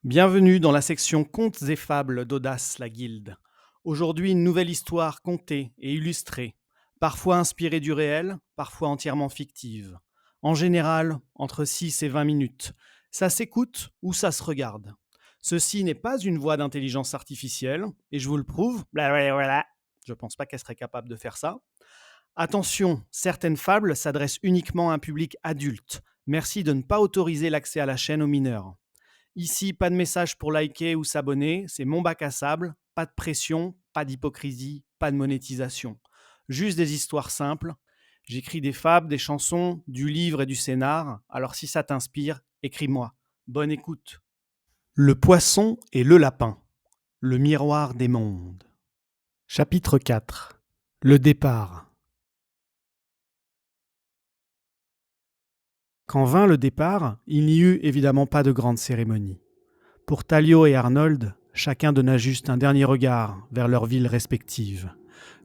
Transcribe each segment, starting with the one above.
Bienvenue dans la section Contes et fables d'Audace la Guilde. Aujourd'hui, une nouvelle histoire contée et illustrée, parfois inspirée du réel, parfois entièrement fictive. En général, entre 6 et 20 minutes. Ça s'écoute ou ça se regarde. Ceci n'est pas une voix d'intelligence artificielle, et je vous le prouve, blablabla. Je pense pas qu'elle serait capable de faire ça. Attention, certaines fables s'adressent uniquement à un public adulte. Merci de ne pas autoriser l'accès à la chaîne aux mineurs. Ici, pas de message pour liker ou s'abonner, c'est mon bac à sable, pas de pression, pas d'hypocrisie, pas de monétisation. Juste des histoires simples. J'écris des fables, des chansons, du livre et du scénar, alors si ça t'inspire, écris-moi. Bonne écoute. Le poisson et le lapin. Le miroir des mondes. Chapitre 4. Le départ. Quand vint le départ, il n'y eut évidemment pas de grande cérémonie. Pour Thalio et Arnold, chacun donna juste un dernier regard vers leurs villes respectives.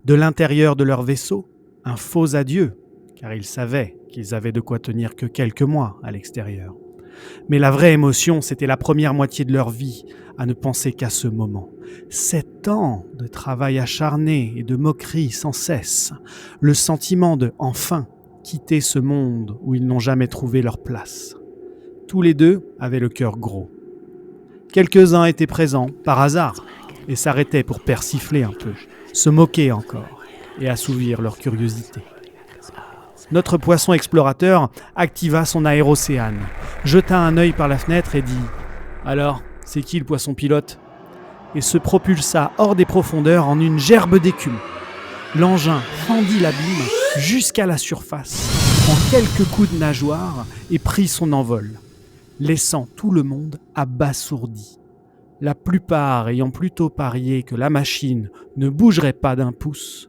De l'intérieur de leur vaisseau, un faux adieu, car ils savaient qu'ils avaient de quoi tenir que quelques mois à l'extérieur. Mais la vraie émotion, c'était la première moitié de leur vie, à ne penser qu'à ce moment. 7 ans de travail acharné et de moqueries sans cesse, le sentiment de, enfin, quitter ce monde où ils n'ont jamais trouvé leur place. Tous les deux avaient le cœur gros. Quelques-uns étaient présents, par hasard, et s'arrêtaient pour persifler un peu, se moquer encore, et assouvir leur curiosité. Notre poisson explorateur activa son aérocéane, jeta un œil par la fenêtre et dit « Alors, c'est qui le poisson pilote ?» et se propulsa hors des profondeurs en une gerbe d'écume. L'engin fendit l'abîme jusqu'à la surface, en quelques coups de nageoire, et prit son envol, laissant tout le monde abasourdi. La plupart ayant plutôt parié que la machine ne bougerait pas d'un pouce,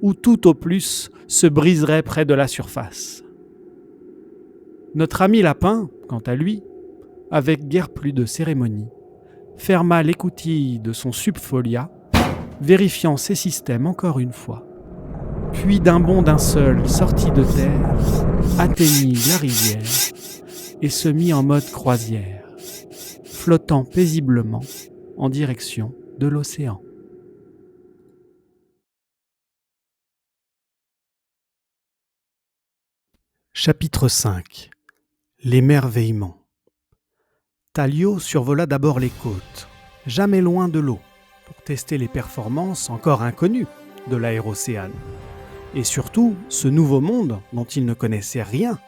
ou tout au plus se briserait près de la surface. Notre ami Lapin, quant à lui, avec guère plus de cérémonie, ferma l'écoutille de son subfolia, vérifiant ses systèmes encore une fois, puis d'un bond d'un seul sortit de terre, atteignit la rivière et se mit en mode croisière, flottant paisiblement en direction de l'océan. Chapitre 5. L'émerveillement. Thalio survola d'abord les côtes, jamais loin de l'eau, pour tester les performances encore inconnues de l'aérocéane. Et surtout, ce nouveau monde dont il ne connaissait rien,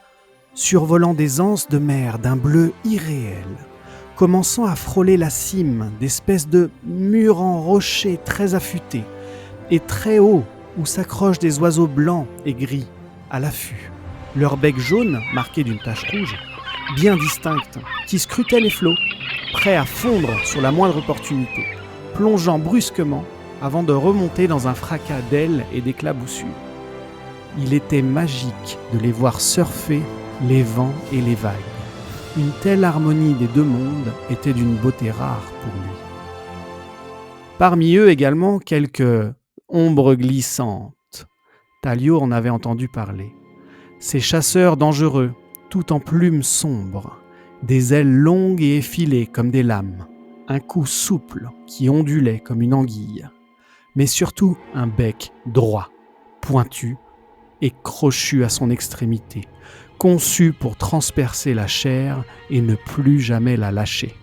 survolant des anses de mer d'un bleu irréel, commençant à frôler la cime d'espèces de murs en rochers très affûtés, et très haut où s'accrochent des oiseaux blancs et gris à l'affût, leur bec jaune marqué d'une tache rouge, bien distincte, qui scrutaient les flots, prêts à fondre sur la moindre opportunité, plongeant brusquement avant de remonter dans un fracas d'ailes et d'éclaboussures. Il était magique de les voir surfer les vents et les vagues. Une telle harmonie des deux mondes était d'une beauté rare pour lui. Parmi eux également quelques ombres glissantes. Thalio en avait entendu parler. Ces chasseurs dangereux, tout en plumes sombres, des ailes longues et effilées comme des lames, un cou souple qui ondulait comme une anguille, mais surtout un bec droit, pointu et crochu à son extrémité, conçu pour transpercer la chair et ne plus jamais la lâcher.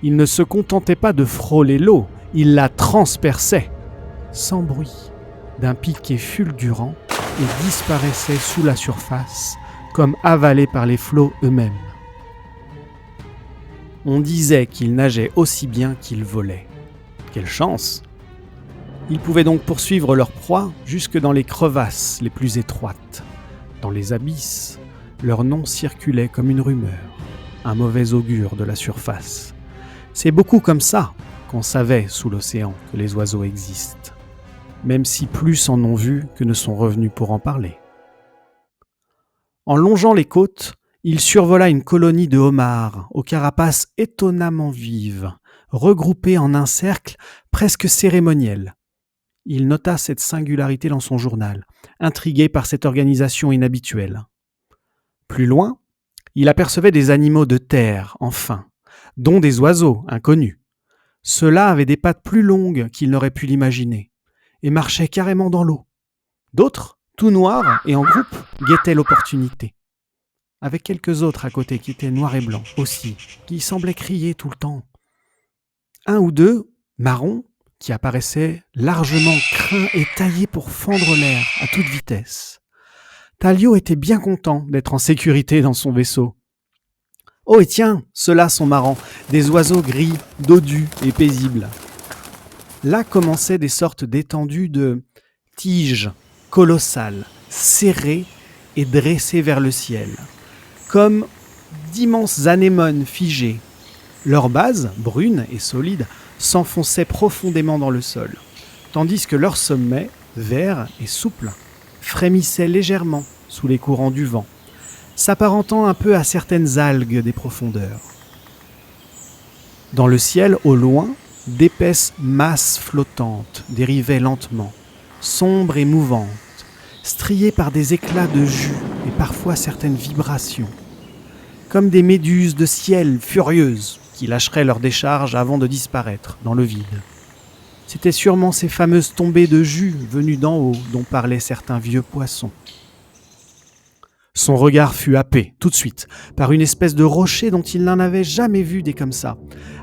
Il ne se contentait pas de frôler l'eau, il la transperçait, sans bruit, d'un piquet fulgurant et disparaissait sous la surface, comme avalé par les flots eux-mêmes. On disait qu'il nageait aussi bien qu'il volait. Quelle chance! Ils pouvaient donc poursuivre leur proie jusque dans les crevasses les plus étroites. Dans les abysses, leur nom circulait comme une rumeur, un mauvais augure de la surface. C'est beaucoup comme ça qu'on savait sous l'océan que les oiseaux existent, même si plus en ont vu que ne sont revenus pour en parler. En longeant les côtes, il survola une colonie de homards aux carapaces étonnamment vives, regroupées en un cercle presque cérémoniel. Il nota cette singularité dans son journal, intrigué par cette organisation inhabituelle. Plus loin, il apercevait des animaux de terre, enfin, dont des oiseaux inconnus. Ceux-là avaient des pattes plus longues qu'il n'aurait pu l'imaginer, et marchaient carrément dans l'eau. D'autres, tout noirs et en groupe, guettaient l'opportunité. Avec quelques autres à côté qui étaient noirs et blancs aussi, qui semblaient crier tout le temps. Un ou deux, marrons, qui apparaissaient largement crins et taillés pour fendre l'air à toute vitesse. Talio était bien content d'être en sécurité dans son vaisseau. Oh et tiens, ceux-là sont marrants, des oiseaux gris, dodus et paisibles. Là commençaient des sortes d'étendues de tiges colossales, serrées et dressées vers le ciel, comme d'immenses anémones figées. Leur base, brune et solide, s'enfonçait profondément dans le sol, tandis que leur sommet, vert et souple, frémissait légèrement sous les courants du vent, s'apparentant un peu à certaines algues des profondeurs. Dans le ciel, au loin, d'épaisses masses flottantes dérivaient lentement, sombres et mouvantes, striées par des éclats de jus et parfois certaines vibrations, comme des méduses de ciel furieuses qui lâcheraient leur décharge avant de disparaître dans le vide. C'étaient sûrement ces fameuses tombées de jus venues d'en haut dont parlaient certains vieux poissons. Son regard fut happé, tout de suite, par une espèce de rocher dont il n'en avait jamais vu des comme ça,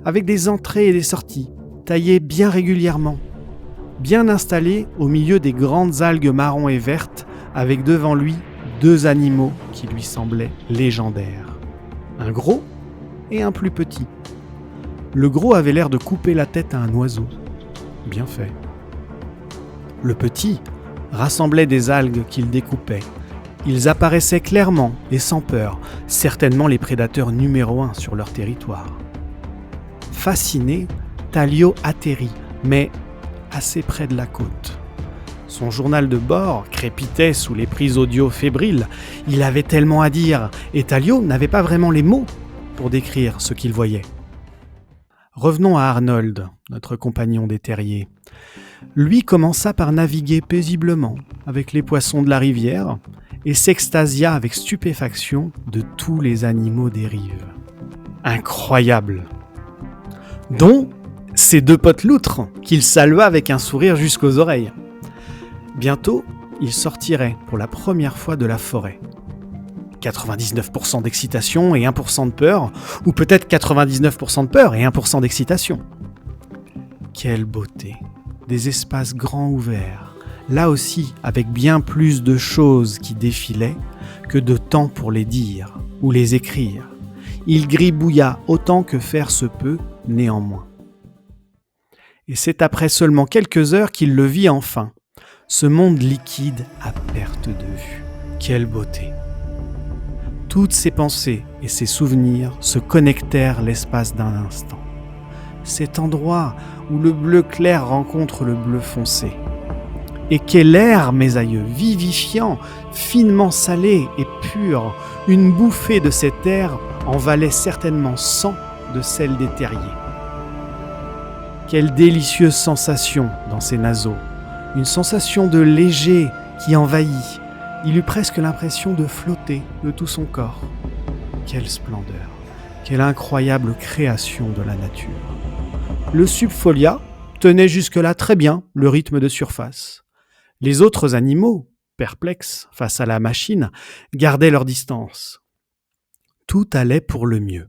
avec des entrées et des sorties, taillées bien régulièrement, bien installées au milieu des grandes algues marron et vertes, avec devant lui 2 animaux qui lui semblaient légendaires. Un gros et un plus petit. Le gros avait l'air de couper la tête à un oiseau. Bien fait. Le petit rassemblait des algues qu'il découpait. Ils apparaissaient clairement et sans peur, certainement les prédateurs numéro 1 sur leur territoire. Fasciné, Talio atterrit, mais assez près de la côte. Son journal de bord crépitait sous les prises audio fébriles. Il avait tellement à dire, et Talio n'avait pas vraiment les mots pour décrire ce qu'il voyait. Revenons à Arnold, notre compagnon des terriers. Lui commença par naviguer paisiblement avec les poissons de la rivière et s'extasia avec stupéfaction de tous les animaux des rives. Incroyable! Dont ces 2 potes loutres qu'il salua avec un sourire jusqu'aux oreilles. Bientôt, il sortirait pour la première fois de la forêt. 99% d'excitation et 1% de peur, ou peut-être 99% de peur et 1% d'excitation. Quelle beauté! Des espaces grands ouverts, là aussi avec bien plus de choses qui défilaient que de temps pour les dire ou les écrire. Il gribouilla autant que faire se peut, néanmoins. Et c'est après seulement quelques heures qu'il le vit enfin, ce monde liquide à perte de vue. Quelle beauté! Toutes ses pensées et ses souvenirs se connectèrent l'espace d'un instant. Cet endroit où le bleu clair rencontre le bleu foncé. Et quel air, mes aïeux, vivifiant, finement salé et pur, une bouffée de cet air en valait certainement 100 de celle des terriers. Quelle délicieuse sensation dans ses naseaux, une sensation de léger qui envahit. Il eut presque l'impression de flotter de tout son corps. Quelle splendeur, quelle incroyable création de la nature. Le subfolia tenait jusque-là très bien le rythme de surface. Les autres animaux, perplexes face à la machine, gardaient leur distance. Tout allait pour le mieux.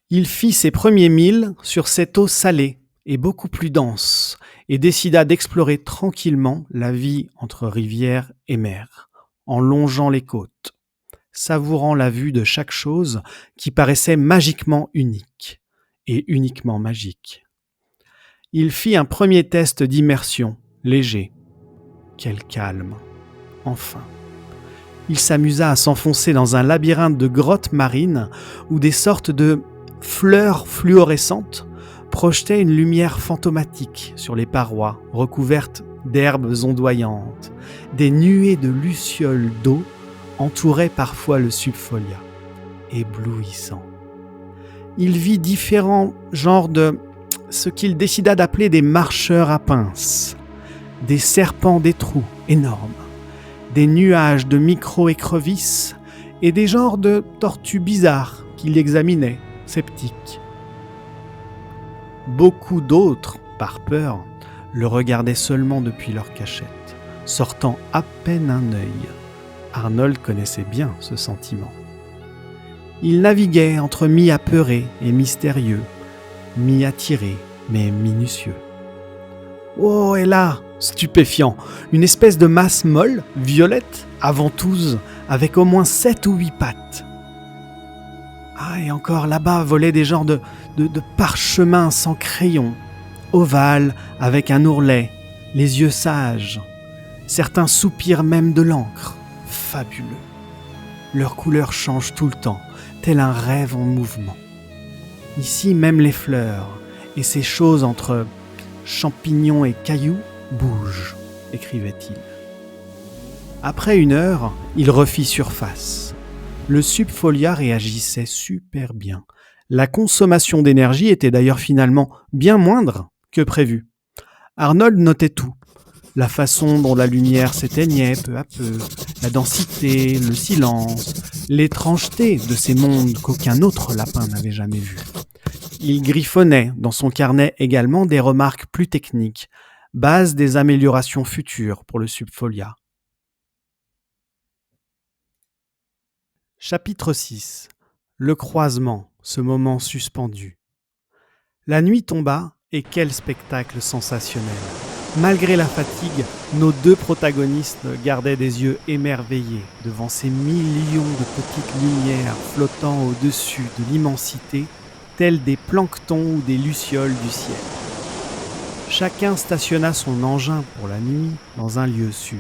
Il fit ses premiers milles sur cette eau salée et beaucoup plus dense et décida d'explorer tranquillement la vie entre rivière et mer, en longeant les côtes, savourant la vue de chaque chose qui paraissait magiquement unique et uniquement magique. Il fit un premier test d'immersion, léger. Quel calme, enfin. Il s'amusa à s'enfoncer dans un labyrinthe de grottes marines où des sortes de fleurs fluorescentes projetaient une lumière fantomatique sur les parois recouvertes d'herbes ondoyantes. Des nuées de lucioles d'eau entouraient parfois le subfolia, éblouissant. Il vit différents genres de ce qu'il décida d'appeler des marcheurs à pinces, des serpents des trous énormes, des nuages de micro-écrevisses et des genres de tortues bizarres qu'il examinait, sceptique. Beaucoup d'autres, par peur, le regardaient seulement depuis leur cachette, sortant à peine un œil. Arnold connaissait bien ce sentiment. Il naviguait entre mi-apeuré et mystérieux, mi-attiré mais minutieux. Oh, et là, stupéfiant, une espèce de masse molle, violette, à ventouse, avec au moins 7 ou 8 pattes. Ah, et encore là-bas volaient des genres de parchemins sans crayon, ovales, avec un ourlet, les yeux sages. Certains soupirent même de l'encre. Fabuleux. Leurs couleurs changent tout le temps, tel un rêve en mouvement. Ici, même les fleurs, et ces choses entre champignons et cailloux, bougent, écrivait-il. Après 1 heure, il refit surface. Le Subfolia réagissait super bien. La consommation d'énergie était d'ailleurs finalement bien moindre que prévu. Arnold notait tout. La façon dont la lumière s'éteignait peu à peu, la densité, le silence, l'étrangeté de ces mondes qu'aucun autre lapin n'avait jamais vus. Il griffonnait dans son carnet également des remarques plus techniques, base des améliorations futures pour le Subfolia. Chapitre 6. Le croisement, ce moment suspendu. La nuit tomba, et quel spectacle sensationnel! Malgré la fatigue, nos 2 protagonistes gardaient des yeux émerveillés devant ces millions de petites lumières flottant au-dessus de l'immensité, tels des planctons ou des lucioles du ciel. Chacun stationna son engin pour la nuit dans un lieu sûr.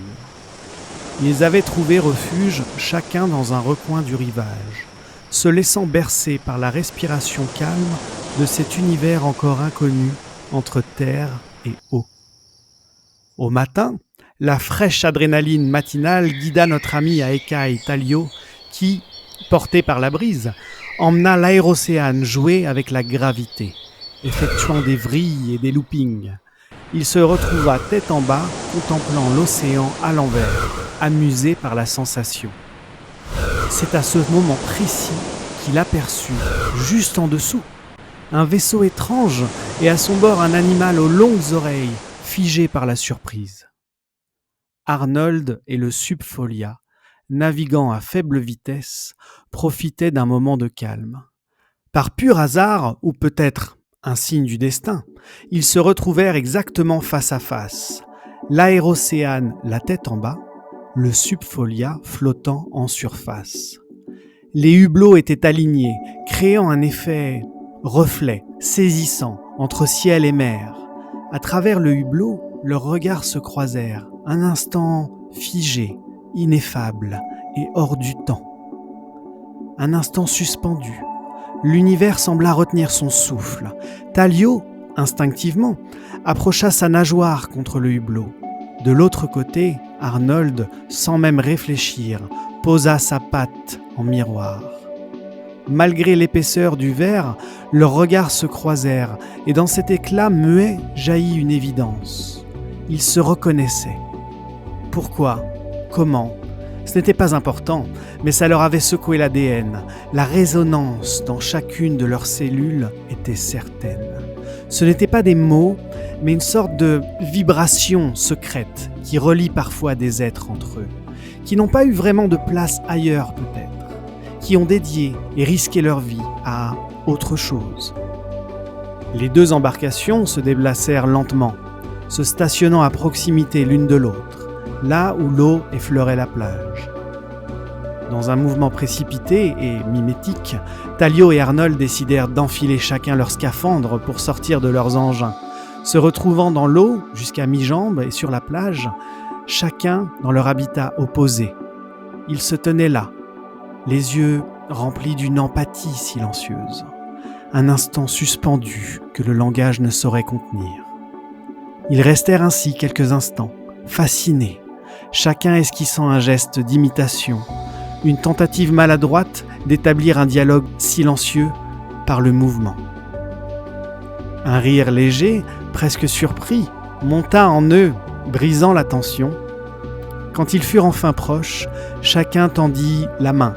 Ils avaient trouvé refuge chacun dans un recoin du rivage, se laissant bercer par la respiration calme de cet univers encore inconnu entre terre et eau. Au matin, la fraîche adrénaline matinale guida notre ami à écailles Talio qui, porté par la brise, emmena l'aérocéane jouer avec la gravité, effectuant des vrilles et des loopings. Il se retrouva tête en bas, contemplant l'océan à l'envers, amusé par la sensation. C'est à ce moment précis qu'il aperçut, juste en dessous, un vaisseau étrange et à son bord un animal aux longues oreilles, figé par la surprise. Arnold et le Subfolia, naviguant à faible vitesse, profitaient d'un moment de calme. Par pur hasard, ou peut-être un signe du destin, ils se retrouvèrent exactement face à face, l'aérocéane la tête en bas, le Subfolia flottant en surface. Les hublots étaient alignés, créant un effet reflet, saisissant, entre ciel et mer. À travers le hublot, leurs regards se croisèrent, un instant figé, ineffable et hors du temps. Un instant suspendu. L'univers sembla retenir son souffle. Talio, instinctivement, approcha sa nageoire contre le hublot. De l'autre côté, Arnold, sans même réfléchir, posa sa patte en miroir. Malgré l'épaisseur du verre, leurs regards se croisèrent, et dans cet éclat muet jaillit une évidence. Ils se reconnaissaient. Pourquoi ? Comment ? Ce n'était pas important, mais ça leur avait secoué l'ADN. La résonance dans chacune de leurs cellules était certaine. Ce n'étaient pas des mots, mais une sorte de vibration secrète qui relie parfois des êtres entre eux, qui n'ont pas eu vraiment de place ailleurs peut-être, qui ont dédié et risqué leur vie à autre chose. Les 2 embarcations se déplacèrent lentement, se stationnant à proximité l'une de l'autre, là où l'eau effleurait la plage. Dans un mouvement précipité et mimétique, Talio et Arnold décidèrent d'enfiler chacun leur scaphandre pour sortir de leurs engins, se retrouvant dans l'eau jusqu'à mi-jambe et sur la plage, chacun dans leur habitat opposé. Ils se tenaient là, les yeux remplis d'une empathie silencieuse, un instant suspendu que le langage ne saurait contenir. Ils restèrent ainsi quelques instants, fascinés, chacun esquissant un geste d'imitation, une tentative maladroite d'établir un dialogue silencieux par le mouvement. Un rire léger, presque surpris, monta en eux, brisant la tension. Quand ils furent enfin proches, chacun tendit la main.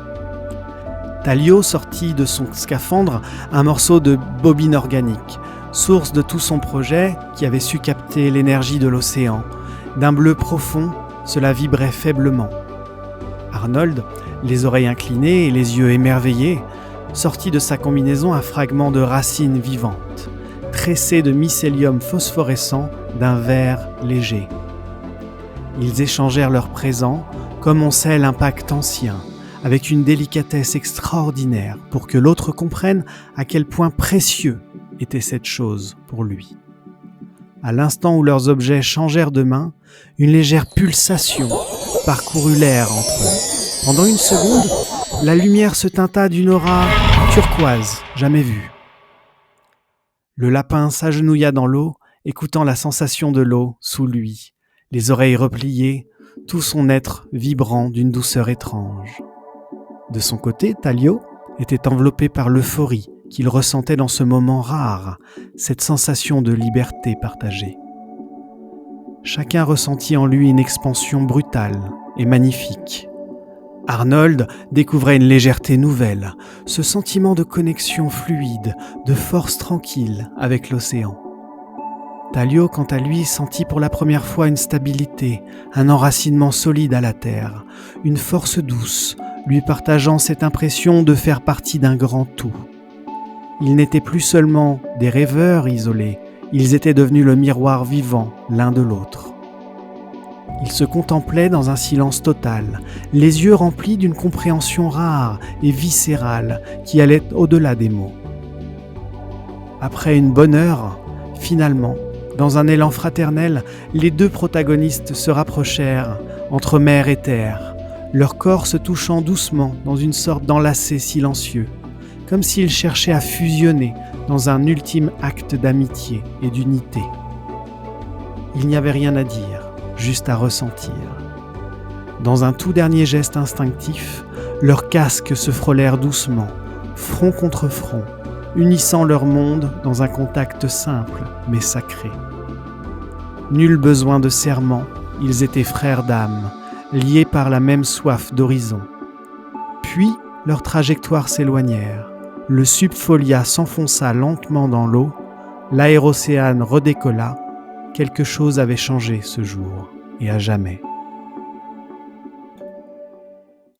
Talio sortit de son scaphandre un morceau de bobine organique, source de tout son projet qui avait su capter l'énergie de l'océan. D'un bleu profond, cela vibrait faiblement. Arnold, les oreilles inclinées et les yeux émerveillés, sortit de sa combinaison un fragment de racine vivante, tressé de mycélium phosphorescent d'un vert léger. Ils échangèrent leur présent, comme on scelle un pacte ancien, avec une délicatesse extraordinaire pour que l'autre comprenne à quel point précieux était cette chose pour lui. À l'instant où leurs objets changèrent de main, une légère pulsation parcourut l'air entre eux. Pendant une seconde, la lumière se teinta d'une aura turquoise jamais vue. Le lapin s'agenouilla dans l'eau, écoutant la sensation de l'eau sous lui, les oreilles repliées, tout son être vibrant d'une douceur étrange. De son côté, Thalio était enveloppé par l'euphorie qu'il ressentait dans ce moment rare, cette sensation de liberté partagée. Chacun ressentit en lui une expansion brutale et magnifique. Arnold découvrait une légèreté nouvelle, ce sentiment de connexion fluide, de force tranquille avec l'océan. Thalio, quant à lui, sentit pour la première fois une stabilité, un enracinement solide à la terre, une force douce, lui partageant cette impression de faire partie d'un grand tout. Ils n'étaient plus seulement des rêveurs isolés, ils étaient devenus le miroir vivant l'un de l'autre. Ils se contemplaient dans un silence total, les yeux remplis d'une compréhension rare et viscérale qui allait au-delà des mots. Après une bonne heure, finalement, dans un élan fraternel, les deux protagonistes se rapprochèrent entre mer et terre, leurs corps se touchant doucement dans une sorte d'enlacé silencieux, comme s'ils cherchaient à fusionner dans un ultime acte d'amitié et d'unité. Il n'y avait rien à dire, juste à ressentir. Dans un tout dernier geste instinctif, leurs casques se frôlèrent doucement, front contre front, unissant leur monde dans un contact simple mais sacré. Nul besoin de serment, ils étaient frères d'âme, liés par la même soif d'horizon. Puis, leurs trajectoires s'éloignèrent. Le Subfolia s'enfonça lentement dans l'eau, l'aérocéane redécolla. Quelque chose avait changé ce jour, et à jamais.